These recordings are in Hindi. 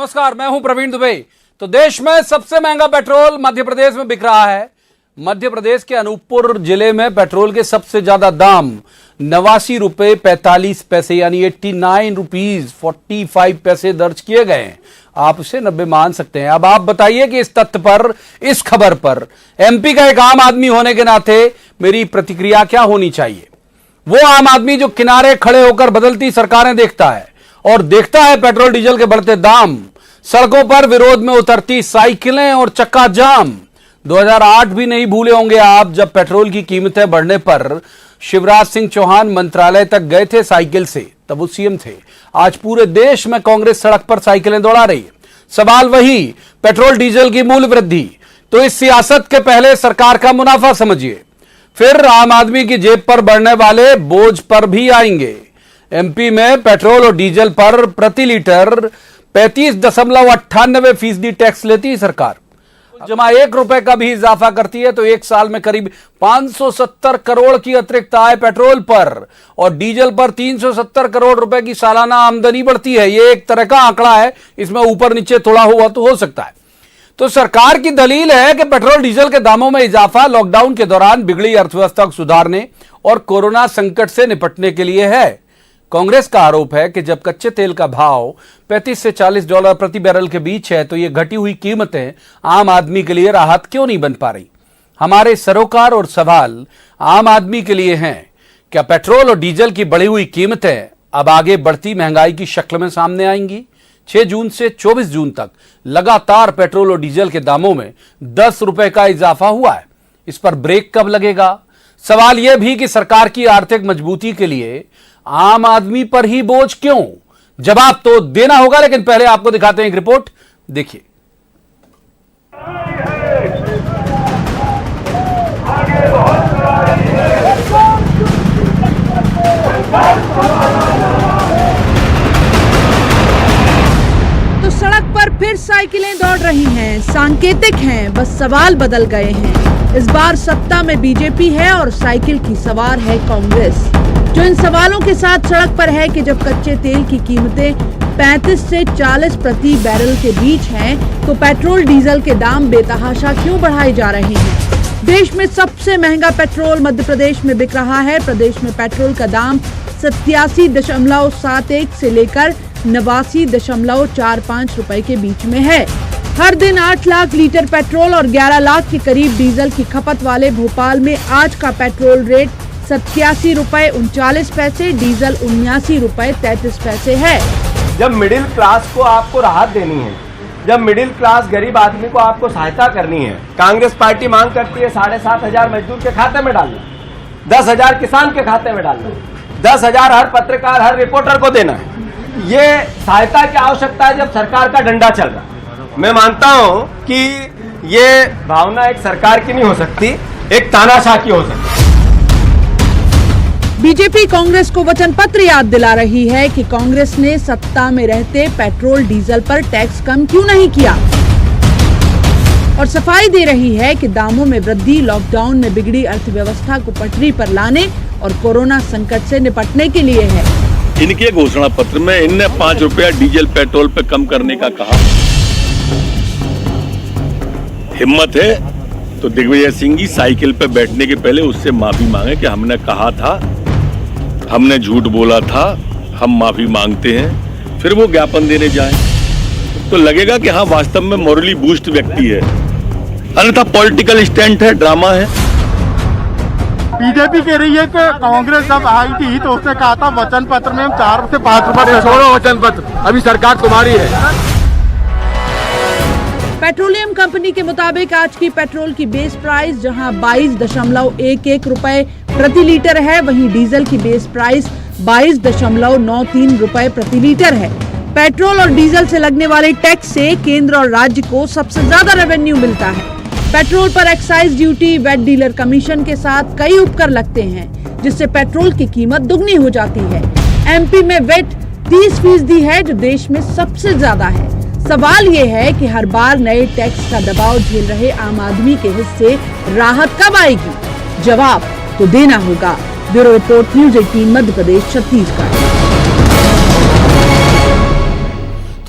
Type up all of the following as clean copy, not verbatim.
नमस्कार, मैं हूं प्रवीण दुबे। तो देश में सबसे महंगा पेट्रोल मध्य प्रदेश में बिक रहा है। मध्य प्रदेश के अनूपपुर जिले में पेट्रोल के सबसे ज्यादा दाम 89 रुपए 45 पैसे यानी 89 रुपीज 45 पैसे दर्ज किए गए हैं। आप उसे 90 मान सकते हैं। अब आप बताइए कि इस तथ्य पर, इस खबर पर एमपी का एक आम आदमी होने के नाते मेरी प्रतिक्रिया क्या होनी चाहिए। वो आम आदमी जो किनारे खड़े होकर बदलती सरकारें देखता है और देखता है पेट्रोल डीजल के बढ़ते दाम, सड़कों पर विरोध में उतरती साइकिलें और चक्का जाम। 2008 भी नहीं भूले होंगे आप, जब पेट्रोल की कीमतें बढ़ने पर शिवराज सिंह चौहान मंत्रालय तक गए थे साइकिल से, तब वो सीएम थे। आज पूरे देश में कांग्रेस सड़क पर साइकिलें दौड़ा रही है। सवाल वही, पेट्रोल डीजल की मूल्य वृद्धि। तो इस सियासत के पहले सरकार का मुनाफा समझिए, फिर आम आदमी की जेब पर बढ़ने वाले बोझ पर भी आएंगे। एमपी में पेट्रोल और डीजल पर प्रति लीटर 35.98% टैक्स लेती है सरकार। जमा 1 रुपए का भी इजाफा करती है तो एक साल में करीब 570 करोड़ की अतिरिक्त आय पेट्रोल पर और डीजल पर 370 करोड़ रुपए की सालाना आमदनी बढ़ती है। यह एक तरह का आंकड़ा है, इसमें ऊपर नीचे थोड़ा हुआ तो हो सकता है। तो सरकार की दलील है कि पेट्रोल डीजल के दामों में इजाफा लॉकडाउन के दौरान बिगड़ी अर्थव्यवस्था को सुधारने और कोरोना संकट से निपटने के लिए है। कांग्रेस का आरोप है कि जब कच्चे तेल का भाव 35 से $40 प्रति बैरल के बीच है तो ये घटी हुई कीमतें आम आदमी के लिए राहत क्यों नहीं बन पा रही। हमारे सरोकार और सवाल आम आदमी के लिए हैं, क्या पेट्रोल और डीजल की बढ़ी हुई कीमतें अब आगे बढ़ती महंगाई की शक्ल में सामने आएंगी। 6 जून से 24 जून तक लगातार पेट्रोल और डीजल के दामों में 10 रुपए का इजाफा हुआ है। इस पर ब्रेक कब लगेगा। सवाल यह भी कि सरकार की आर्थिक मजबूती के लिए आम आदमी पर ही बोझ क्यों। जवाब तो देना होगा, लेकिन पहले आपको दिखाते हैं एक रिपोर्ट, देखिए। तो सड़क पर फिर साइकिलें दौड़ रही हैं, सांकेतिक हैं, बस सवाल बदल गए हैं। इस बार सत्ता में बीजेपी है और साइकिल की सवार है कांग्रेस, जो इन सवालों के साथ सड़क पर है कि जब कच्चे तेल की कीमतें 35 से 40 प्रति बैरल के बीच हैं, तो पेट्रोल डीजल के दाम बेतहाशा क्यों बढ़ाए जा रहे हैं। देश में सबसे महंगा पेट्रोल मध्य प्रदेश में बिक रहा है। प्रदेश में पेट्रोल का दाम 87.71 से लेकर 89.45 रुपए के बीच में है। हर दिन 8 लाख लीटर पेट्रोल और 11 लाख के करीब डीजल की खपत वाले भोपाल में आज का पेट्रोल रेट 87 रुपए 39 पैसे, डीजल 79 रुपए 33 पैसे है। जब मिडिल क्लास को आपको राहत देनी है, जब मिडिल क्लास गरीब आदमी को आपको सहायता करनी है, कांग्रेस पार्टी मांग करती है 7,500 मजदूर के खाते में डालना, 10,000 किसान के खाते में डालना, 10,000 हर पत्रकार हर रिपोर्टर को देना है। ये सहायता की आवश्यकता है जब सरकार का डंडा चल रहा है। मैं मानता हूं कि ये भावना एक सरकार की नहीं हो सकती, एक तानाशाह की हो सकती। बीजेपी कांग्रेस को वचन पत्र याद दिला रही है कि कांग्रेस ने सत्ता में रहते पेट्रोल डीजल पर टैक्स कम क्यों नहीं किया और सफाई दे रही है कि दामों में वृद्धि लॉकडाउन में बिगड़ी अर्थव्यवस्था को पटरी पर लाने और कोरोना संकट से निपटने के लिए है। इनके घोषणा पत्र में इनने 5 रुपया डीजल पेट्रोल पे कम करने का कहा। हिम्मत है तो दिग्विजय सिंह जी साइकिल पे बैठने के पहले उससे माफी मांगे कि हमने कहा था, हमने झूठ बोला था, हम माफी मांगते हैं। फिर वो ज्ञापन देने जाए तो लगेगा कि हाँ वास्तव में मोरली बूस्ट व्यक्ति है, अन्यथा पॉलिटिकल स्टैंड है, ड्रामा है। बीजेपी कह रही है कि कांग्रेस जब आई थी तो उसने कहा था वचन पत्र में हम 4 से 5 रुपए छोड़ो वचन पत्र, अभी सरकार तुम्हारी है। पेट्रोलियम कंपनी के मुताबिक आज की पेट्रोल की बेस प्राइस जहां 22.11 रुपए प्रति लीटर है, वहीं डीजल की बेस प्राइस 22.93 रुपए प्रति लीटर है। पेट्रोल और डीजल से लगने वाले टैक्स से केंद्र और राज्य को सबसे ज्यादा रेवेन्यू मिलता है। पेट्रोल पर excise duty, VAT dealer commission के साथ कई उपकर लगते हैं, जिससे पेट्रोल की कीमत दुगनी हो जाती है। एमपी में वेट 30% है, जो देश में सबसे ज्यादा है। सवाल ये है कि हर बार नए टैक्स का दबाव झेल रहे आम आदमी के हिस्से राहत कब आएगी। जवाब तो देना होगा। Bureau report, news 18 Madhya Pradesh Chhattisgarh.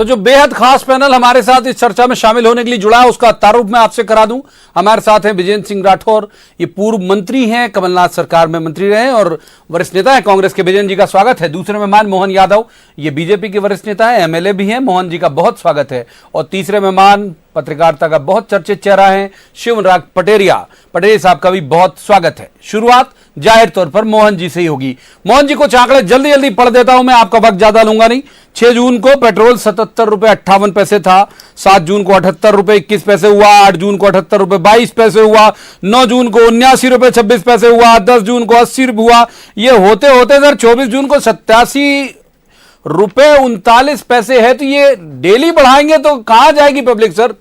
तो जो बेहद खास पैनल हमारे साथ इस चर्चा में शामिल होने के लिए जुड़ा है उसका तारुफ मैं आपसे करा दूं। हमारे साथ हैं विजेंद्र सिंह राठौर, ये पूर्व मंत्री हैं, कमलनाथ सरकार में मंत्री रहे और वरिष्ठ नेता है कांग्रेस के। विजेंद्र जी का स्वागत है। दूसरे मेहमान मोहन यादव, ये बीजेपी के वरिष्ठ नेता है, एमएलए भी हैं। मोहन जी का बहुत स्वागत है। और तीसरे मेहमान पत्रकारिता का बहुत चर्चित चेहरा है शिवराज पटेरिया। पटेरिया साहब का भी बहुत स्वागत है। शुरुआत जाहिर तौर पर मोहन जी से ही होगी। मोहन जी कुछ आंकड़े जल्दी जल्दी पढ़ देता हूं मैं, आपका वक्त ज्यादा लूंगा नहीं। 6 जून को पेट्रोल 77 रुपए 58 पैसे था, 7 जून को 78 रुपए 21 पैसे हुआ, 8 जून को 78 रुपए 22 पैसे हुआ, 9 जून को 79 रुपए 26 पैसे हुआ, 10 जून को 80 रुपए हुआ। ये होते होते सर 24 जून को 87 रुपए 39 पैसे है। तो ये डेली बढ़ाएंगे तो कहां जाएगी पब्लिक सर?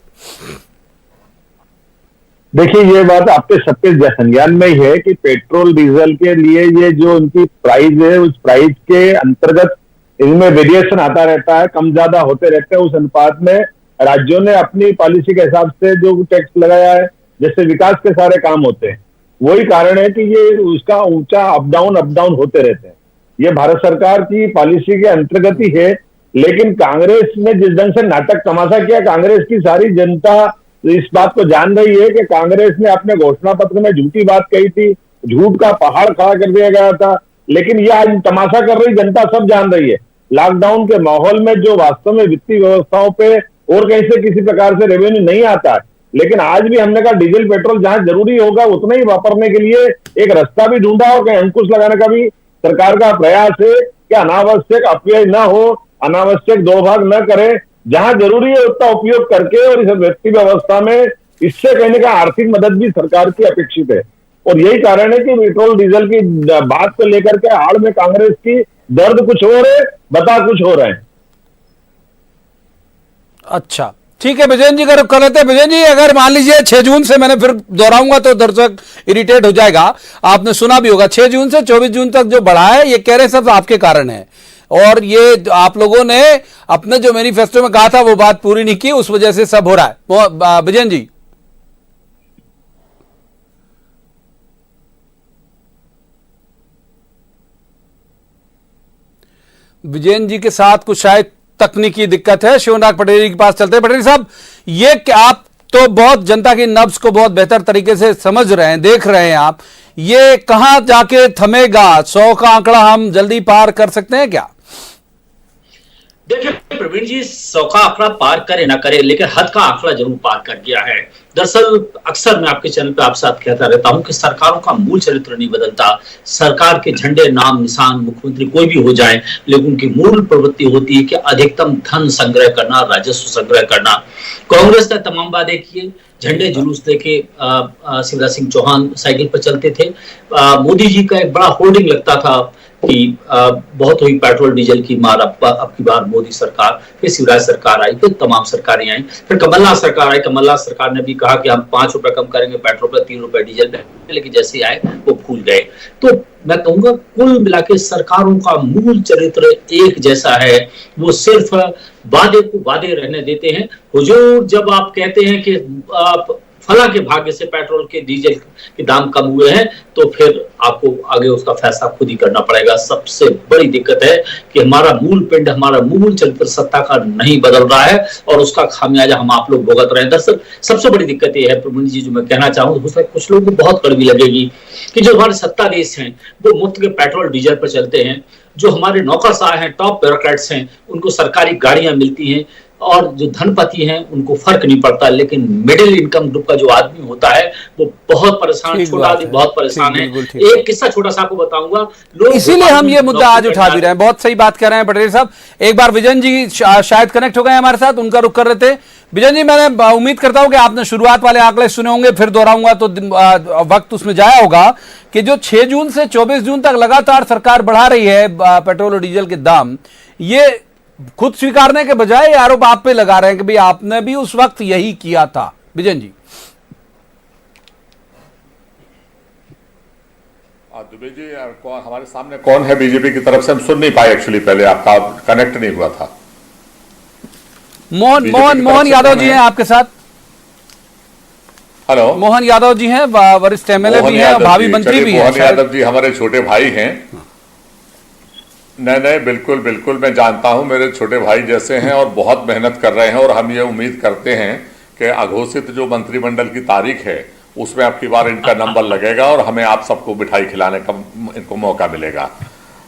देखिए, ये बात आपके सबके संज्ञान में ही है कि पेट्रोल डीजल के लिए ये जो उनकी प्राइस है, उस प्राइस के अंतर्गत इनमें वेरिएशन आता रहता है, कम ज्यादा होते रहते हैं। उस अनुपात में राज्यों ने अपनी पॉलिसी के हिसाब से जो टैक्स लगाया है, जैसे विकास के सारे काम होते हैं, वही कारण है कि ये उसका ऊंचा अप डाउन होते रहते हैं। ये भारत सरकार की पॉलिसी के अंतर्गत ही है। लेकिन कांग्रेस ने जिस ढंग से नाटक तमाशा किया, कांग्रेस की सारी जनता इस बात को जान रही है कि कांग्रेस ने अपने घोषणा पत्र में झूठी बात कही थी, झूठ का पहाड़ खड़ा कर दिया गया था। लेकिन यह आज तमाशा कर रही जनता सब जान रही है। लॉकडाउन के माहौल में जो वास्तव में वित्तीय व्यवस्थाओं पे और कहीं से किसी प्रकार से रेवेन्यू नहीं आता है, लेकिन आज भी हमने कहा डीजल पेट्रोल जहां जरूरी होगा उतना ही वापरने के लिए एक रास्ता भी ढूंढा और कहीं अंकुश लगाने का भी सरकार का प्रयास है कि अनावश्यक अपव्यय न हो, अनावश्यक दो भाग न करे, जहां जरूरी है उतना उपयोग करके। और इस व्यक्ति व्यवस्था में इससे कहने का आर्थिक मदद भी सरकार की अपेक्षित है। और यही कारण है कि पेट्रोल डीजल की बात को लेकर के आड़ में कांग्रेस की दर्द कुछ हो रहे, बता कुछ हो रहे हैं। अच्छा ठीक है, विजयन जी का कर लेते हैं। विजयन जी, अगर मान लीजिए 6 जून से, मैंने फिर दोहराऊंगा तो दर्शक इरिटेट हो जाएगा, आपने सुना भी होगा, 6 जून से 24 जून तक जो बढ़ा है, ये कह रहे सब आपके कारण है। और ये आप लोगों ने अपने जो मैनिफेस्टो में कहा था वो बात पूरी नहीं की, उस वजह से सब हो रहा है। विजयन जी, विजयन जी के साथ कुछ शायद तकनीकी दिक्कत है। शिवराज पटेरी के पास चलते हैं। पटेरी साहब, ये क्या, आप तो बहुत जनता की नब्ज को बहुत बेहतर तरीके से समझ रहे हैं, देख रहे हैं आप, ये कहां जाके थमेगा? 100 का आंकड़ा हम जल्दी पार कर सकते हैं क्या? देखिए प्रवीण जी, 100 का आंकड़ा पार करे ना करे, लेकिन हद का आंकड़ा जरूर पार कर गया है। दरअसल अक्सर मैं आपके चैनल पे आपसे कहता रहता हूं कि सरकारों का मूल चरित्र नहीं बदलता। सरकार के झंडे, नाम, निशान, मुख्यमंत्री कोई भी हो जाए, लेकिन उनकी मूल प्रवृत्ति होती है कि अधिकतम धन संग्रह करना, राजस्व संग्रह करना। कांग्रेस ने तमाम वादे किए, झंडे जुलूस लेके शिवराज सिंह चौहान साइकिल पर चलते थे। मोदी जी का एक बड़ा होर्डिंग लगता था कि बहुत हुई पेट्रोल डीजल की मार, अब की बार मोदी सरकार, फिर शिवराज सरकार आई, फिर तमाम सरकारें आई, फिर कमलनाथ सरकार आई। कमलनाथ सरकार ने भी कहा कि हम 5 रुपए कम करेंगे पेट्रोल पर, 3 रुपए डीजल पे, लेकिन जैसे ही आए वो भूल गए। तो मैं कहूंगा कुल मिला के सरकारों का मूल चरित्र एक जैसा है, वो सिर्फ वादे को वादे रहने देते हैं। हुजूर, जब आप कहते हैं कि आप फला के भाग्य से पेट्रोल के डीजल के दाम कम हुए हैं, तो फिर आपको आगे उसका फैसला खुद ही करना पड़ेगा। सबसे बड़ी दिक्कत है कि हमारा मूल पिंड, हमारा मूल चरित्र सत्ता का नहीं बदल रहा है और उसका खामियाजा हम आप लोग भुगत रहे हैं। दरअसल सबसे बड़ी दिक्कत यह है प्रवीण जी, जो मैं कहना चाहूँ, कुछ लोगों को बहुत कड़वी लगेगी कि जो हमारे सत्ताधीश हैं वो मुफ्त के पेट्रोल डीजल पर चलते हैं, जो हमारे नौकरशाह हैं, टॉप ब्यूरोक्रेट्स हैं, उनको सरकारी गाड़ियां मिलती हैं, और जो धनपति हैं उनको फर्क नहीं पड़ता। लेकिन मिडिल इनकम ग्रुप का जो आदमी होता है वो बहुत परेशान, छोटा आदमी बहुत परेशान है। एक किस्सा छोटा सा आपको बताऊंगा, लोग, इसीलिए हम ये मुद्दा आज उठा भी रहे हैं। बहुत सही बात कह रहे हैं पटेल साहब। एक बार विजयन जी शायद कनेक्ट हो गए हमारे साथ, उनका रुख कर रहे थे। विजयन जी, मैंने उम्मीद करता हूं कि आपने शुरुआत वाले आंकड़े सुने होंगे, फिर दोहराऊंगा तो वक्त उसमें जाया होगा कि जो 6 जून से 24 जून तक लगातार सरकार बढ़ा रही है पेट्रोल और डीजल के दाम, ये खुद स्वीकारने के बजाय आरोप आप पे लगा रहे हैं कि भाई आपने भी उस वक्त यही किया था। विजयन जी, दुबे जी, कौन हमारे सामने कौन है बीजेपी की तरफ से? हम सुन नहीं पाए एक्चुअली, पहले आपका कनेक्ट नहीं हुआ था। मोहन यादव जी हैं आपके साथ। हेलो, मोहन यादव जी हैं, वरिष्ठ एमएलए भी हैं, भावी मंत्री भी हैं। मोहन यादव जी हमारे छोटे भाई हैं, नहीं, बिल्कुल बिल्कुल मैं जानता हूं, मेरे छोटे भाई जैसे हैं और बहुत मेहनत कर रहे हैं। और हम ये उम्मीद करते हैं कि अघोषित जो मंत्रिमंडल की तारीख है उसमें अब की बार इनका नंबर लगेगा और हमें आप सबको मिठाई खिलाने का इनको मौका मिलेगा।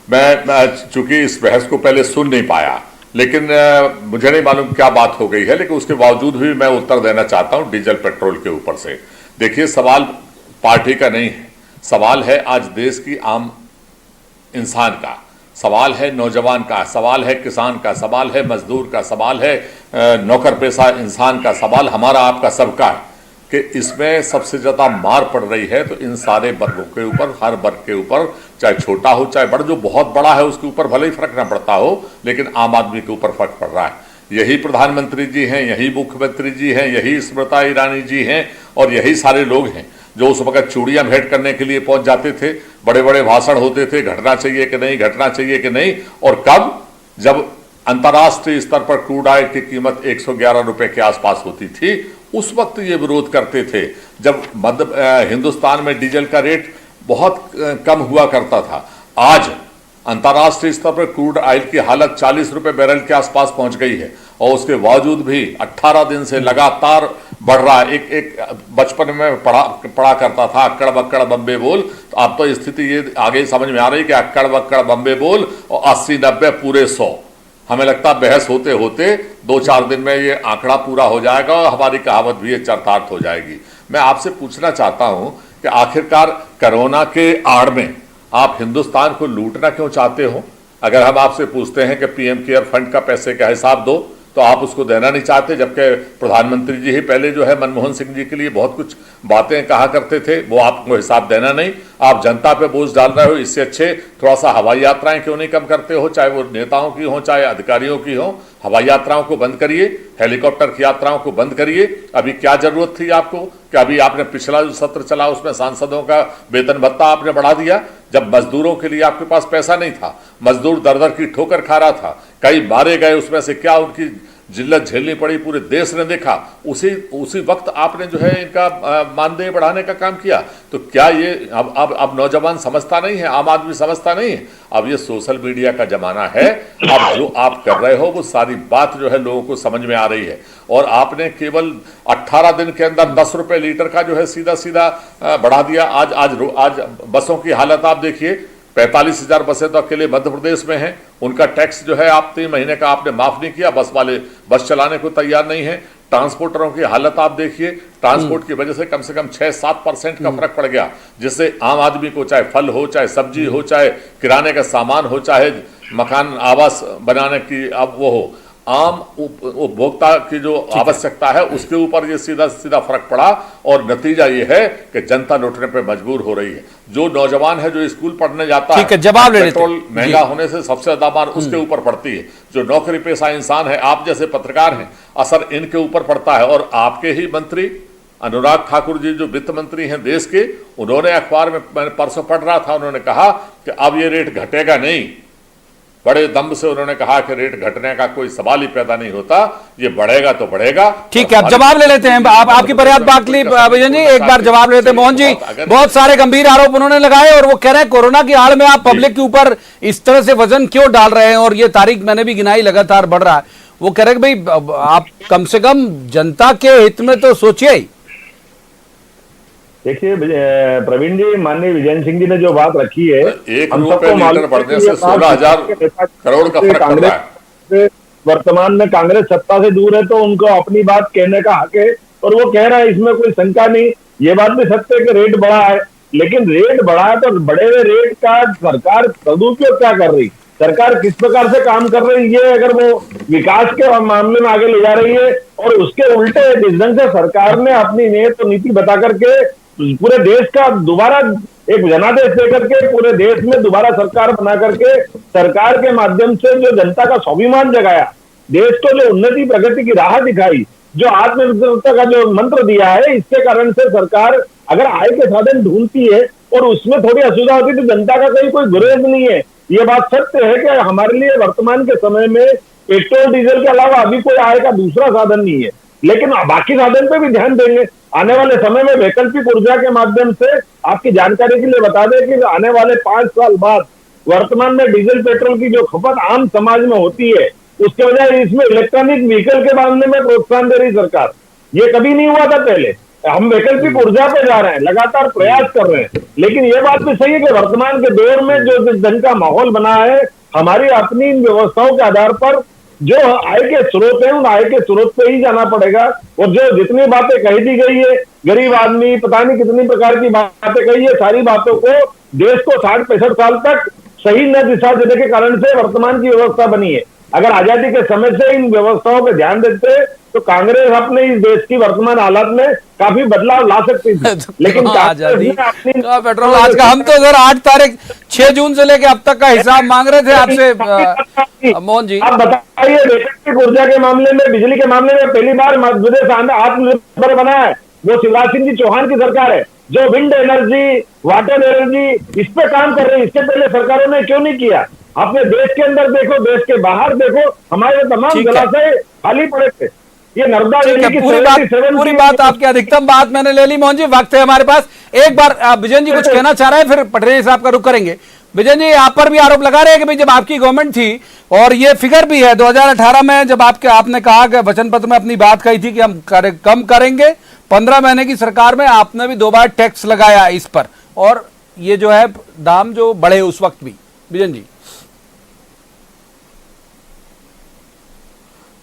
मैं चूंकि इस बहस को पहले सुन नहीं पाया, लेकिन मुझे नहीं मालूम क्या बात हो गई है, लेकिन उसके बावजूद भी मैं उत्तर देना चाहता हूं डीजल पेट्रोल के ऊपर से। देखिए, सवाल पार्टी का नहीं है, सवाल है आज देश की आम इंसान का, सवाल है नौजवान का, सवाल है किसान का, सवाल है मजदूर का, सवाल है नौकर पेशा इंसान का, सवाल हमारा आपका सबका है कि इसमें सबसे ज्यादा मार पड़ रही है तो इन सारे वर्गों के ऊपर, हर वर्ग के ऊपर, चाहे छोटा हो चाहे बड़ा। जो बहुत बड़ा है उसके ऊपर भले ही फर्क ना पड़ता हो, लेकिन आम आदमी के ऊपर फर्क पड़ रहा है। यही प्रधानमंत्री जी हैं, यही मुख्यमंत्री जी हैं, यही स्मृति ईरानी जी हैं और यही सारे लोग हैं जो उस वक्त चूड़ियां भेंट करने के लिए पहुंच जाते थे। बड़े बड़े भाषण होते थे, घटना चाहिए कि नहीं, घटना चाहिए कि नहीं। और कब? जब अंतर्राष्ट्रीय स्तर पर क्रूड ऑयल की कीमत 111 रुपए के आसपास होती थी, उस वक्त ये विरोध करते थे। जब हिंदुस्तान में डीजल का रेट बहुत कम हुआ करता था, आज अंतर्राष्ट्रीय स्तर पर क्रूड ऑयल की हालत 40 रुपए बैरल के आसपास पहुंच गई है और उसके बावजूद भी 18 दिन से लगातार बढ़ रहा है। एक बचपन में पढ़ा करता था अक्कड़ बक्कड़ बम्बे बोल, तो अब तो स्थिति ये आगे समझ में आ रही कि अक्कड़ बक्कड़ बम्बे बोल और 80-90 पूरे 100। हमें लगता है बहस होते होते 2-4 दिन में ये आंकड़ा पूरा हो जाएगा और हमारी कहावत भी चरितार्थ हो जाएगी। मैं आपसे पूछना चाहता हूं कि आखिरकार कोरोना के आड़ में आप हिंदुस्तान को लूटना क्यों चाहते हो? अगर हम आपसे पूछते हैं कि पीएम केयर फंड का पैसे का हिसाब दो, तो आप उसको देना नहीं चाहते, जबकि प्रधानमंत्री जी ही पहले जो है मनमोहन सिंह जी के लिए बहुत कुछ बातें कहा करते थे, वो आपको हिसाब देना नहीं। आप जनता पे बोझ डाल रहे हो। इससे अच्छे थोड़ा सा हवाई यात्राएं क्यों नहीं कम करते हो, चाहे वो नेताओं की हो चाहे अधिकारियों की हो। हवाई यात्राओं को बंद करिए, हेलीकॉप्टर की यात्राओं को बंद करिए। अभी क्या जरूरत थी आपको कि अभी आपने पिछला जो सत्र चला उसमें सांसदों का वेतन भत्ता आपने बढ़ा दिया, जब मजदूरों के लिए आपके पास पैसा नहीं था। मजदूर दर दर की ठोकर खा रहा था, कई मारे गए, उसमें से क्या उनकी जिल्लत झेलनी पड़ी पूरे देश ने देखा। उसी वक्त आपने जो है इनका मानदेय बढ़ाने का काम किया। तो क्या ये अब नौजवान समझता नहीं है, आम आदमी समझता नहीं है? अब ये सोशल मीडिया का जमाना है। अब जो आप कर रहे हो वो सारी बात जो है लोगों को समझ में आ रही है। और आपने केवल 18 दिन के अंदर 10 रुपए लीटर का जो है सीधा सीधा बढ़ा दिया। आज बसों की हालत आप देखिए, 45,000 बसें तो अकेले मध्य प्रदेश में हैं। उनका टैक्स जो है आप 3 महीने का आपने माफ नहीं किया। बस वाले बस चलाने को तैयार नहीं है। ट्रांसपोर्टरों की हालत आप देखिए, ट्रांसपोर्ट की वजह से कम 6-7% का फर्क पड़ गया, जिससे आम आदमी को चाहे फल हो, चाहे सब्जी हो, चाहे किराने का सामान हो, चाहे मकान आवास बनाने की अब वो हो, आम उपभोक्ता की जो आवश्यकता है उसके ऊपर ये सीधा सीधा फर्क पड़ा। और नतीजा ये है कि जनता लौटने पे मजबूर हो रही है। जो नौजवान है जो स्कूल पढ़ने जाता है, जवाब ले लेते पेट्रोल महंगा होने से सबसे ज्यादा मार उसके ऊपर पड़ती है। जो नौकरी पेशा इंसान है, आप जैसे पत्रकार हैं, असर इनके ऊपर पड़ता है। और आपके ही मंत्री अनुराग ठाकुर जी जो वित्त मंत्री हैं देश के, उन्होंने अखबार में, मैंने परसों पढ़ रहा था, उन्होंने कहा कि अब ये रेट घटेगा नहीं। बड़े दम से उन्होंने कहा कि रेट घटने का कोई सवाल ही पैदा नहीं होता, ये बढ़ेगा तो बढ़ेगा। ठीक है, अब जवाब ले लेते हैं। आपकी पर्याप्त बात ली विजन जी, एक बार जवाब ले लेते हैं। मोहन जी, बहुत सारे गंभीर आरोप उन्होंने लगाए और वो कह रहे हैं कोरोना की आड़ में आप पब्लिक के ऊपर इस तरह से वजन क्यों डाल रहे हैं, और ये तारीख मैंने भी गिनाई लगातार बढ़ रहा है। वो कह रहे हैं भाई आप कम से कम जनता के हित में तो सोचिए ही। देखिए प्रवीण जी, माननीय विजय सिंह जी ने जो बात रखी है, 1 रुपए लीटर बढ़ने से 16,000 करोड़ का फर्क पड़ रहा है। वर्तमान में कांग्रेस सत्ता से दूर है तो उनको अपनी बात कहने का हक है और वो कह रहा है, इसमें कोई शंका नहीं। ये बात भी सत्य है कि रेट बढ़ा है, लेकिन रेट बढ़ा है तो बढ़े हुए रेट का सरकार सदुपयोग क्या कर रही, सरकार किस प्रकार से काम कर रही है, अगर वो विकास के मामले में आगे ले जा रही है और उसके उल्टे जिस ढंग से सरकार ने अपनी नीति बता करके पूरे देश का दोबारा एक जनादेश देकर के पूरे देश में दोबारा सरकार बना करके सरकार के माध्यम से जो जनता का स्वाभिमान जगाया, देश को जो उन्नति प्रगति की राह दिखाई, जो आत्मनिर्भरता का जो मंत्र दिया है, इसके कारण से सरकार अगर आय के साधन ढूंढती है और उसमें थोड़ी असुविधा होती है तो जनता का कोई गुरेज नहीं है। ये बात सत्य है कि हमारे लिए वर्तमान के समय में पेट्रोल डीजल के अलावा अभी कोई आय का दूसरा साधन नहीं है, लेकिन बाकी साधन पे भी ध्यान देंगे। आने वाले समय में वैकल्पिक ऊर्जा के माध्यम से आपकी जानकारी के लिए बता दें कि आने वाले 5 साल बाद वर्तमान में डीजल पेट्रोल की जो खपत आम समाज में होती है, उसके बजाय इसमें इलेक्ट्रॉनिक व्हीकल के मामले में प्रोत्साहन दे रही सरकार। ये कभी नहीं हुआ था पहले। हम वैकल्पिक ऊर्जा पे जा रहे हैं, लगातार प्रयास कर रहे हैं, लेकिन ये बात भी सही है कि वर्तमान के दौर में जो जिस ढंग का माहौल बना है, हमारी अपनी व्यवस्थाओं के आधार पर जो आय के स्रोत है, उन आय के स्रोत पे ही जाना पड़ेगा। और जो जितनी बातें कही दी गई है, गरीब आदमी पता नहीं कितनी प्रकार की बातें कही है, सारी बातों को देश को 60-65 साल तक सही न दिशा देने के कारण से वर्तमान की व्यवस्था बनी है। अगर आजादी के समय से इन व्यवस्थाओं पर ध्यान देते तो कांग्रेस अपने इस देश की वर्तमान हालत में काफी बदलाव ला सकती थी। लेकिन आजादी का पेट्रोल आज का, हम तो अगर 8 तारीख 6 जून से लेकर अब तक का हिसाब मांग रहे थे आपसे मोहन जी। आप बताइए, वैकल्पिक ऊर्जा के मामले में, बिजली के मामले में पहली बार मध्य प्रदेश आत्मनिर्भर बना है, वो शिवराज सिंह जी चौहान की सरकार है, जो विंड एनर्जी, वाटर एनर्जी इस पे काम कर रही है। इससे पहले सरकारों ने क्यों नहीं किया? अपने देश के अंदर देखो, देश के बाहर देखो, हमारे तमाम जलाशय खाली पड़े थे। ये नर्मदा वैली की पूरी बात आपकी अधिकतम बात मैंने ले ली। मोहन जी, वक्त है हमारे पास। एक बार विजयन जी कुछ कहना चाह रहे हैं, फिर पटेरिया साहब का रुख करेंगे। विजयन जी, आप पर भी आरोप लगा रहे हैं कि भाई जब आपकी गवर्नमेंट थी, और ये फिगर भी है 2018 में जब आपने कहा कि वचन पत्र में अपनी बात कही थी कि हम कम करेंगे, 15 महीने की सरकार में आपने भी 2 बार टैक्स लगाया इस पर, और ये जो है दाम जो बढ़े उस वक्त भी। विजयन जी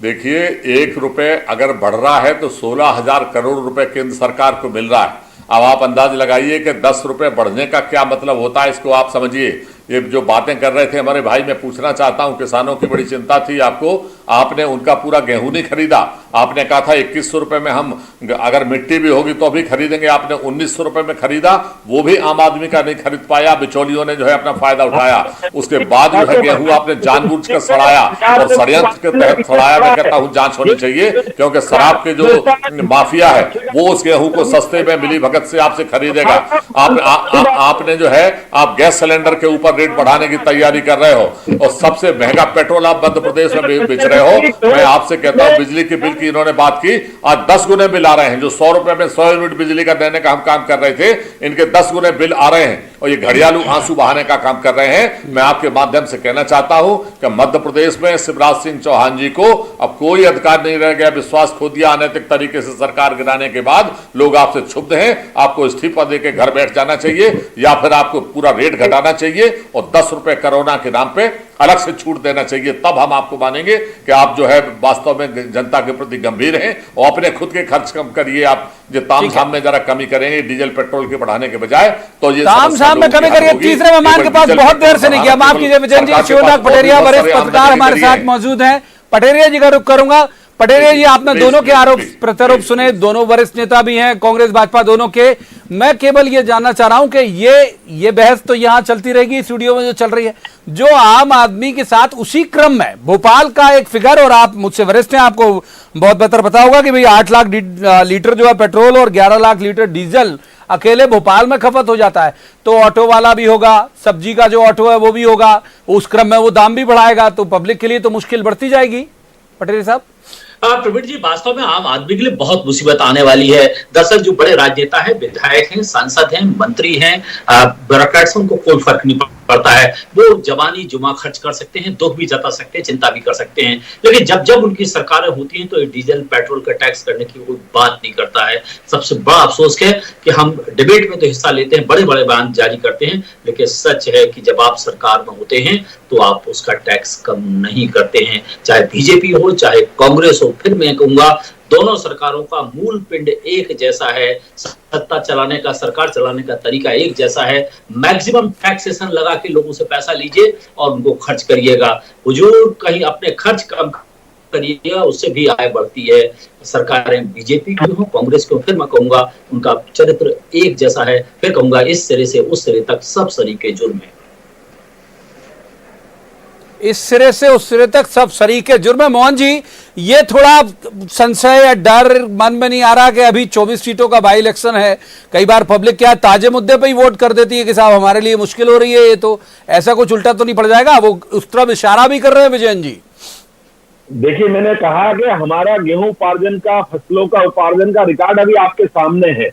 देखिए, 1 रुपए अगर बढ़ रहा है तो 16,000 करोड़ रुपए केंद्र सरकार को मिल रहा है। अब आप अंदाज लगाइए कि 10 रुपए बढ़ने का क्या मतलब होता है, इसको आप समझिए। ये जो बातें कर रहे थे हमारे भाई, मैं पूछना चाहता हूं, किसानों की बड़ी चिंता थी आपको, आपने उनका पूरा गेहूं नहीं खरीदा। आपने कहा था 2100 रुपए में हम, अगर मिट्टी भी होगी तो भी खरीदेंगे, आपने 1900 रुपए में खरीदा, वो भी आम आदमी का नहीं खरीद पाया, बिचौलियों ने जो है अपना फायदा उठाया। उसके बाद जो है गेहूं आपने जानबूझकर सड़ाया, और षड्यंत्र के तहत सड़ाया। मैं कहता हूं जांच होनी चाहिए, क्योंकि शराब के जो माफिया है वो उस गेहूं को सस्ते में मिली भगत से आपसे खरीदेगा। आपने जो है, आप गैस सिलेंडर के ऊपर रेट बढ़ाने की तैयारी कर रहे हो, और सबसे महंगा पेट्रोल आप मध्य प्रदेश में बेच रहे हो। मैं आपसे कहता हूं, बिजली के बिल की इन्होंने बात की, आज 10 गुने बिल आ रहे हैं। जो 100 रुपए में 100 यूनिट बिजली का देने का हम काम कर रहे थे, इनके 10 गुने बिल आ रहे हैं, और ये घड़ियालू आंसू बहाने का काम कर रहे हैं। मैं आपके माध्यम से कहना चाहता हूं कि मध्य प्रदेश में शिवराज सिंह चौहान जी को अब कोई अधिकार नहीं रह गया, विश्वास खो दिया। अनैतिक तरीके से सरकार गिराने के बाद लोग आपसे क्षुब्ध हैं। आपको इस्तीफा देकर घर बैठ जाना चाहिए, या फिर आपको पूरा रेट घटाना चाहिए, और 10 रुपए कोरोना के नाम पे अलग से छूट देना चाहिए। तब हम आपको मानेंगे कि आप जो है वास्तव में जनता के प्रति गंभीर हैं, और अपने खुद के खर्च कम करिए। आप जो तामझाम में जरा कमी करेंगे डीजल पेट्रोल के बढ़ाने के बजाय, तो ये तामझाम में कमी करिए। तीसरे मेहमान के पास बहुत देर से नहीं किया, माफ कीजिए विजयन जी। शिवनाथ पटेरिया वरिष्ठ पत्रकार हमारे साथ मौजूद हैं। पटेरिया जी का रुख करूंगा। पटेरिया जी, आपने दोनों के आरोप प्रत्यारोप सुने, दोनों वरिष्ठ नेता भी हैं, कांग्रेस भाजपा दोनों के। मैं केवल ये जानना चाह रहा हूं कि ये बहस तो यहां चलती रहेगी, स्टूडियो में जो चल रही है, जो आम आदमी के साथ उसी क्रम में भोपाल का एक फिगर, और आप मुझसे वरिष्ठ हैं, आपको बहुत बेहतर पता होगा कि भाई 8 लाख लीटर जो है पेट्रोल और 11 लाख लीटर डीजल अकेले भोपाल में खपत हो जाता है। तो ऑटो वाला भी होगा, सब्जी का जो ऑटो है वो भी होगा, उस क्रम में वो दाम भी बढ़ाएगा, तो पब्लिक के लिए तो मुश्किल बढ़ती जाएगी। पटेरिया साहब। प्रवीण जी, वास्तव में आम आदमी के लिए बहुत मुसीबत आने वाली है। दरअसल जो बड़े राजनेता हैं, विधायक हैं, सांसद हैं, मंत्री हैं, ब्यूरोक्रेट्स, उनको कोई फर्क नहीं पड़ता है। वो जवानी जुमा खर्च कर सकते हैं, दुख भी जता सकते हैं, चिंता भी कर सकते हैं, लेकिन जब जब उनकी सरकारें होती हैं तो डीजल पेट्रोल का टैक्स करने की कोई बात नहीं करता है। सबसे बड़ा अफसोस है कि हम डिबेट में तो हिस्सा लेते हैं, बड़े बड़े बयान जारी करते हैं, लेकिन सच है कि जब आप सरकार में होते हैं तो आप उसका टैक्स कम नहीं करते हैं। चाहे बीजेपी हो, चाहे कांग्रेस हो, फिर मैं कहूंगा दोनों सरकारों का मूल पिंड एक जैसा है। सत्ता चलाने का, सरकार चलाने का तरीका एक जैसा है। मैक्सिमम टैक्सेशन लगा के लोगों से पैसा लीजिए और उनको खर्च करिएगा। हुजूर, कहीं अपने खर्च कम करिएगा, उससे भी आय बढ़ती है। सरकारें बीजेपी की हो, कांग्रेस की हो, फिर मैं कहूंगा उनका चरित्र एक जैसा है। फिर कहूंगा इस सिरे से उस सिरे तक सब सरीके जुर्म है। इस सिरे से उस सिरे तक सब सरीके जुर्म है। मोहन जी, ये थोड़ा संशय या डर मन में नहीं आ रहा कि अभी 24 सीटों का बाई इलेक्शन है, कई बार पब्लिक क्या ताजे मुद्दे पे ही वोट कर देती है कि साहब हमारे लिए मुश्किल हो रही है, ये तो ऐसा कुछ उल्टा तो नहीं पड़ जाएगा? वो उस तरफ इशारा भी कर रहे हैं विजयन जी। देखिए, मैंने कहा कि हमारा गेहूं उपार्जन का, फसलों का उपार्जन का रिकॉर्ड अभी आपके सामने है।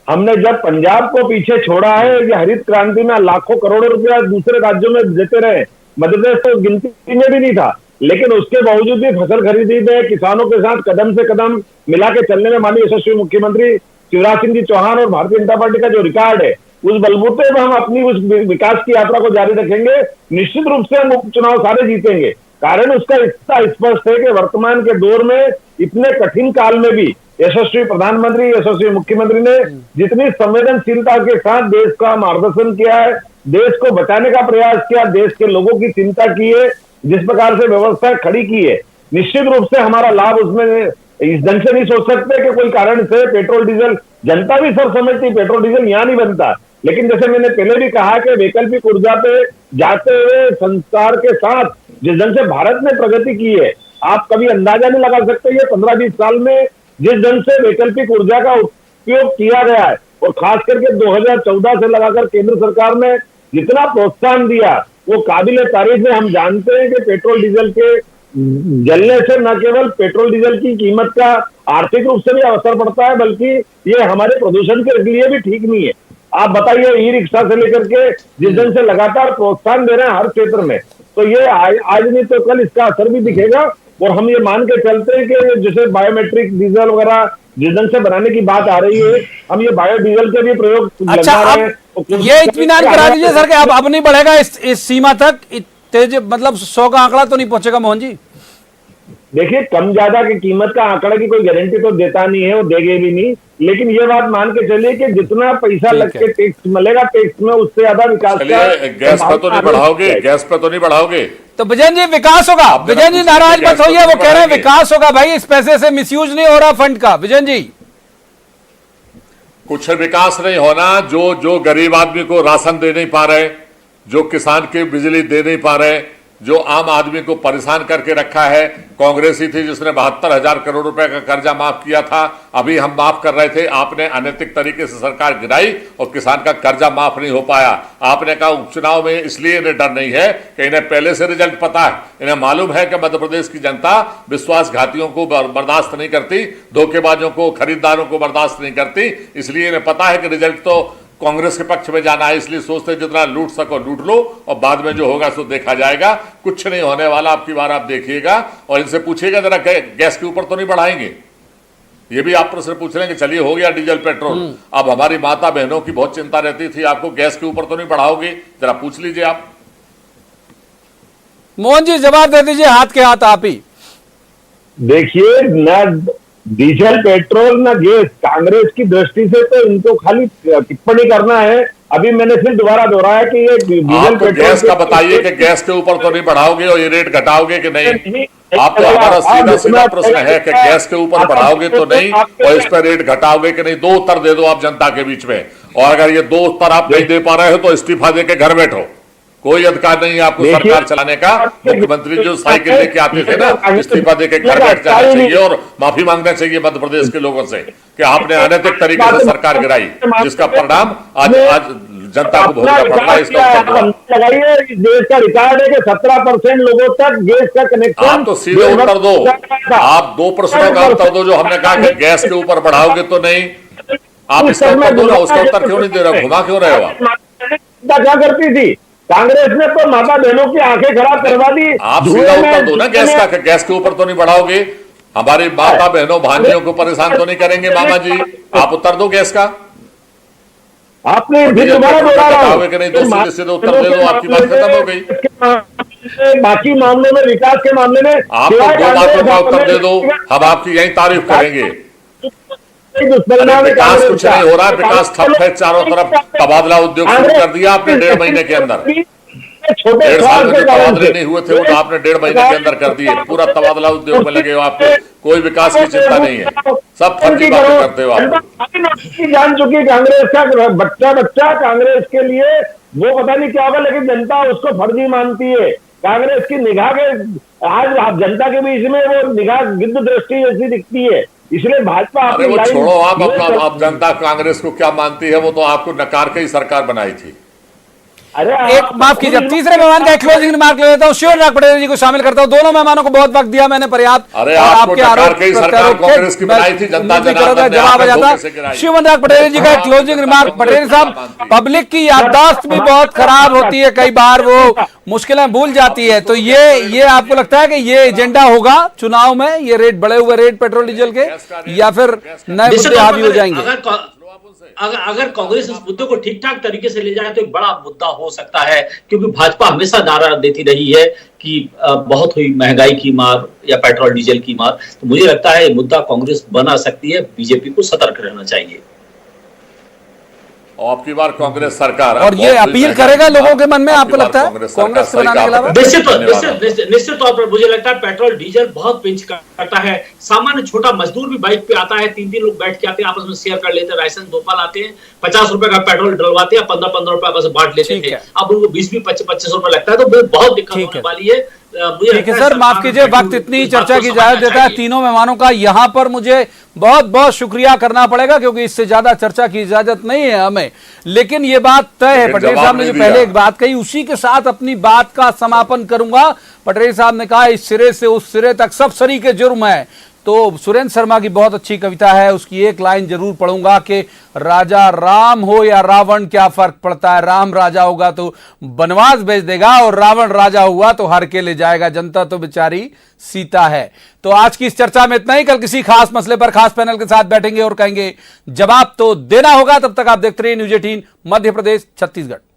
हमने जब पंजाब को पीछे छोड़ा है, ये हरित क्रांति में लाखों करोड़ों रुपया दूसरे राज्यों में देते रहे, मध्य प्रदेश तो गिनती में भी नहीं था, लेकिन उसके बावजूद भी फसल खरीदी में किसानों के साथ कदम से कदम मिला के चलने में माननीय यशस्वी मुख्यमंत्री शिवराज सिंह जी चौहान और भारतीय जनता पार्टी का जो रिकॉर्ड है, उस बलबूते में हम अपनी उस विकास की यात्रा को जारी रखेंगे। निश्चित रूप से हम उपचुनाव सारे जीतेंगे। कारण उसका इतना स्पष्ट है कि वर्तमान के दौर में इतने कठिन काल में भी यशस्वी प्रधानमंत्री, यशस्वी मुख्यमंत्री ने जितनी संवेदनशीलता के साथ देश का मार्गदर्शन किया है, देश को बचाने का प्रयास किया, देश के लोगों की चिंता की है, जिस प्रकार से व्यवस्था खड़ी की है, निश्चित रूप से हमारा लाभ उसमें इस ढंग से नहीं सोच सकते कि कोई कारण से पेट्रोल डीजल, जनता भी सब समझती पेट्रोल डीजल यहां नहीं बनता, लेकिन जैसे मैंने पहले भी कहा कि वैकल्पिक ऊर्जा पे जाते हुए संसार के साथ जिस ढंग से भारत ने प्रगति की है, आप कभी अंदाजा नहीं लगा सकते। ये 15-20 साल में जिस ढंग से वैकल्पिक ऊर्जा का उपयोग किया गया है, और खास करके 2014 से लगाकर केंद्र सरकार ने जितना प्रोत्साहन दिया, वो काबिल तारीफ है। हम जानते हैं कि पेट्रोल डीजल के जलने से न केवल पेट्रोल डीजल की कीमत का आर्थिक रूप से भी असर पड़ता है, बल्कि ये हमारे प्रदूषण के लिए भी ठीक नहीं है। आप बताइए, ई रिक्शा से लेकर के जिस ढंग से लगातार प्रोत्साहन दे रहे हैं हर क्षेत्र में, तो ये आज नहीं तो कल इसका असर भी दिखेगा। और हम ये मान के चलते हैं कि जैसे बायोमेट्रिक डीजल वगैरह जिस ढंग से बनाने की बात आ रही है, हम ये बायोडीजल के भी प्रयोग अच्छा, अब ये इत्मीनान करा दीजिए सर कि अब नहीं बढ़ेगा इस सीमा तक, तेज मतलब 100 का आंकड़ा तो नहीं पहुंचेगा मोहन जी? देखिए, कम ज्यादा की कीमत का आंकड़ा की कोई गारंटी तो देता नहीं है, वो देंगे भी नहीं, लेकिन ये बात मान के चलिए कि जितना पैसा लग के टैक्स मिलेगा, टैक्स में उससे ज्यादा विकास का। गैस पे तो नहीं बढ़ाओगे, गैस पे तो नहीं बढ़ाओगे, तो विजयन जी विकास होगा। विजयन जी नाराज मत होइए, वो कह रहे हैं विकास होगा भाई, इस पैसे से मिसयूज नहीं हो रहा फंड का। विजयन जी, कुछ विकास नहीं होना। जो गरीब आदमी को राशन दे नहीं पा रहे, जो किसान की बिजली दे नहीं पा रहे, जो आम आदमी को परेशान करके रखा है, कांग्रेस ही थी जिसने 72,000 करोड़ रुपए का कर्जा माफ किया था, अभी हम माफ कर रहे थे, आपने अनैतिक तरीके से सरकार गिराई और किसान का कर्जा माफ नहीं हो पाया। आपने कहा उपचुनाव में इसलिए इन्हें डर नहीं है कि इन्हें पहले से रिजल्ट पता है, इन्हें मालूम है कि मध्य प्रदेश की जनता विश्वासघातियों को बर्दाश्त नहीं करती, धोखेबाजों को, खरीदारों को बर्दाश्त नहीं करती, इसलिए इन्हें पता है कि रिजल्ट तो कांग्रेस के पक्ष में जाना है, इसलिए सोचते जितना लूट सको लूट लो और बाद में जो होगा सो देखा जाएगा। कुछ नहीं होने वाला, आपकी बार आप देखिएगा। और इनसे पूछिएगा जरा गैस के ऊपर तो नहीं बढ़ाएंगे, ये भी आप प्रश्न पूछ रहे हैं कि चलिए हो गया डीजल पेट्रोल, अब हमारी माता बहनों की बहुत चिंता रहती थी, आपको गैस के ऊपर तो नहीं बढ़ाओगे, जरा पूछ लीजिए आप। मोहन जी जवाब दे दीजिए, हाथ के हाथ आप ही। देखिए, न डीजल पेट्रोल न गैस, कांग्रेस की दृष्टि से तो इनको खाली टिप्पणी करना है। अभी मैंने फिर दोबारा दोहराया कि ये डीजल पेट्रोल गैस का बताइए कि गैस के ऊपर तो नहीं बढ़ाओगे और ये रेट घटाओगे कि नहीं? आप तो हमारा सीधा सीधा प्रश्न है कि गैस के ऊपर बढ़ाओगे तो नहीं और इस पर रेट घटाओगे कि नहीं? दो उत्तर दे दो आप जनता के बीच में, और अगर ये दो उत्तर आप नहीं दे पा रहे हो तो इस्तीफा दे के घर बैठो, कोई अधिकार नहीं है आपको सरकार चलाने का। मुख्यमंत्री जो साइकिल लेके आते थे ना, इस्तीफा देके घर बैठ जाना चाहिए और माफी मांगना चाहिए मध्य प्रदेश के लोगों से कि आपने अनैतिक तरीके से सरकार गिराई, जिसका परिणाम आज जनता को भोगना पड़ रहा है। इसका लगाइए, देश का रिकॉर्ड है कि 17% लोगों तक गैस का कनेक्शन। आप तो सीधे उत्तर दो, आप दो प्रश्नों का उत्तर दो। जो हमने कहा कि गैस के ऊपर बढ़ाओगे तो नहीं, आप इसका उत्तर दो ना, उसका उत्तर क्यों नहीं दे रहे हो, घुमा क्यों रहे हो आप? क्या करती थी कांग्रेस ने? तो माता बहनों की आंखें खराब करवा दी। आप सीधा उत्तर दो ना गैस का, गैस के ऊपर तो नहीं बढ़ाओगे, हमारी माता बहनों भांजियों को परेशान तो नहीं करेंगे मामा जी? आप उत्तर दो गैस का। आपने बताओगे कि नहीं? दो सीधे सीधे उत्तर दे दो, आपकी बात खत्म हो गई। बाकी मामलों में, विकास के मामले में आप तो दो बातों का उत्तर दे दो, हम आपकी यही तारीफ करेंगे। विकास कुछ नहीं हो रहा, विकास ठप है चारों तरफ। तबादला उद्योग शुरू कर दिया आपने 1.5 महीने के अंदर, 1.5 साल में जो तबादले नहीं हुए थे वो तो आपने 1.5 महीने के अंदर कर दिए। पूरा तबादला उद्योग में लगे हो, आपको कोई विकास की चिंता नहीं है, सब फर्जी बातें करते हो आप। जान चुकी कांग्रेस का बच्चा कांग्रेस के लिए वो पता नहीं क्या होगा, लेकिन जनता उसको फर्जी मानती है। कांग्रेस की निगाह के आज आप जनता के बीच में वो निगाह गिद्ध दृष्टि जैसी दिखती है, इसलिए भाजपा। अरे वो छोड़ो आप जनता कांग्रेस को क्या मानती है, वो तो आपको नकार के ही सरकार बनाई थी। अरे एक माफ कीजिए, तीसरे मेहमान का एक क्लोजिंग रिमार्क ले लेता हूँ, शिवराज पटेल जी को शामिल करता हूँ। दोनों मेहमानों को बहुत वक्त दिया मैंने, पर्याप्त। अरे और आपको आपके टक्कर आरोप की सरकार कांग्रेस की बनाई थी, जनता जनार्दन ने जवाब आ आकर जाता। धोखे से गिराई। शिवराज पटेल जी का क्लोजिंग रिमार्क। पटेल साहब, पब्लिक की याददाश्त भी बहुत खराब होती है, कई बार वो मुश्किलें भूल जाती है, तो ये आपको लगता है कि ये एजेंडा होगा चुनाव में, ये रेट बढ़े हुए रेट पेट्रोल डीजल के, या फिर नए मुद्दे हावी हो जाएंगे? अगर कांग्रेस इस मुद्दे को ठीक ठाक तरीके से ले जाए तो एक बड़ा मुद्दा हो सकता है, क्योंकि भाजपा हमेशा नारा देती रही है कि बहुत हुई महंगाई की मार या पेट्रोल डीजल की मार। तो मुझे लगता है ये मुद्दा कांग्रेस बना सकती है, बीजेपी को सतर्क रहना चाहिए। और आपकी बार कांग्रेस सरकार और ये अपील करेगा लोगों के मन में, आपको लगता है कांग्रेस बनाने के अलावा? निश्चित तौर पर मुझे लगता है पेट्रोल डीजल बहुत पिंच करता है। सामान्य छोटा मजदूर भी बाइक पे आता है, 3 लोग बैठ के आते हैं, आपस में शेयर कर लेते हैं, राशन 2 पाल आते हैं, 50 रुपए का पेट्रोल डलवाते हैं, 15-15 रुपए आपस में बांट लेते थे। अब उनको 20-25 रुपए लगता है, तो बहुत दिक्कत होने वाली है। ठीक है सर, माफ कीजिए, वक्त इतनी चर्चा की इजाजत देता है। तीनों मेहमानों का यहां पर मुझे बहुत बहुत शुक्रिया करना पड़ेगा, क्योंकि इससे ज्यादा चर्चा की इजाजत नहीं है हमें। लेकिन ये बात तय है, पटेल साहब ने जो पहले एक बात कही, उसी के साथ अपनी बात का समापन करूंगा। पटेल साहब ने कहा इस सिरे से उस सिरे तक सब सरीके जुर्म है। तो सुरेंद्र शर्मा की बहुत अच्छी कविता है, उसकी एक लाइन जरूर पढ़ूंगा कि राजा राम हो या रावण क्या फर्क पड़ता है, राम राजा होगा तो बनवास भेज देगा और रावण राजा हुआ तो हर के ले जाएगा, जनता तो बेचारी सीता है। तो आज की इस चर्चा में इतना ही। कल किसी खास मसले पर खास पैनल के साथ बैठेंगे और कहेंगे जवाब तो देना होगा। तब तक आप देखते रहिए न्यूज़ 18 मध्य प्रदेश छत्तीसगढ़।